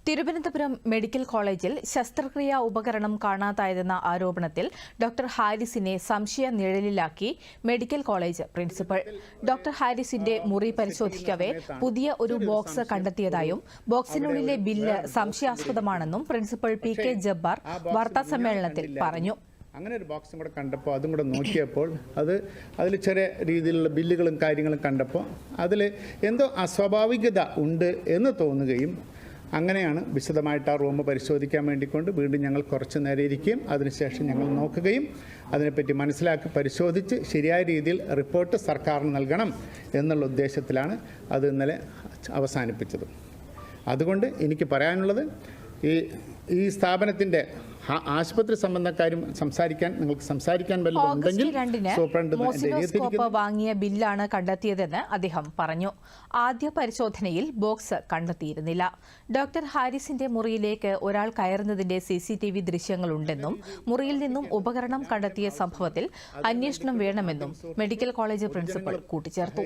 Thiruvananthapuram medical കോളേജിൽ ശസ്ത്രക്രിയാ ഉപകരണം കാണാതായതെന്ന ആരോപണത്തിൽ ഡോക്ടർ ഹാരിസിനെ സംശയ നിഴലിലാക്കി മെഡിക്കൽ കോളേജ് പ്രിൻസിപ്പൽ. ഡോക്ടർ ഹാരിസിന്റെ മുറി പരിശോധിക്കവെ പുതിയ ഒരു ബോക്സ് കണ്ടെത്തിയതായും ബോക്സിനുള്ളിലെ ബില്ല് സംശയാസ്പദമാണെന്നും പ്രിൻസിപ്പൽ പി.കെ. ജബ്ബാർ വാർത്താസമ്മേളനത്തിൽ പറഞ്ഞു. അങ്ങനെ ഒരു ബോക്സും കൂടെ കണ്ടപ്പോൾ അതും കൂടെ നോക്കിയപ്പോൾ അതിൽ ചെറിയ രീതിയിലുള്ള ബില്ലുകളും കാര്യങ്ങളും കണ്ടപ്പോൾ അതിൽ എന്തോ അസ്വാഭാവികത ഉണ്ട് എന്ന് തോന്നുകയും അങ്ങനെയാണ് വിശദമായിട്ട് ആ റൂം പരിശോധിക്കാൻ വേണ്ടിക്കൊണ്ട് വീണ്ടും ഞങ്ങൾ കുറച്ച് നേരം ഇരിക്കുകയും അതിനുശേഷം ഞങ്ങൾ നോക്കുകയും അതിനെപ്പറ്റി മനസ്സിലാക്കി പരിശോധിച്ച് ശരിയായ രീതിയിൽ റിപ്പോർട്ട് സർക്കാരിന് നൽകണം എന്നുള്ള ഉദ്ദേശത്തിലാണ് അത് ഇന്നലെ അവസാനിപ്പിച്ചത്. അതുകൊണ്ട് എനിക്ക് പറയാനുള്ളത് ഈ സ്ഥാപനത്തിൻ്റെ ആശുപത്രി സംബന്ധ കാര്യം നിങ്ങൾക്ക് സംസാരിക്കാൻ ഓഗസ്റ്റ് 2 മോസിലോസ്കോപ്പ് വാങ്ങിയ ബില്ലാണ് കണ്ടെത്തിയതെന്ന് അദ്ദേഹം പറഞ്ഞു. ആദ്യ പരിശോധനയിൽ ബോക്സ് കണ്ടെത്തിയിരുന്നില്ല. ഡോക്ടർ ഹാരിസിന്റെ മുറിയിലേക്ക് ഒരാൾ കയറുന്നതിന്റെ CCTV ദൃശ്യങ്ങളുണ്ടെന്നും മുറിയിൽ നിന്നും ഉപകരണം കണ്ടെത്തിയ സംഭവത്തിൽ അന്വേഷണം വേണമെന്നും മെഡിക്കൽ കോളേജ് പ്രിൻസിപ്പൽ കൂട്ടിച്ചേർത്തു.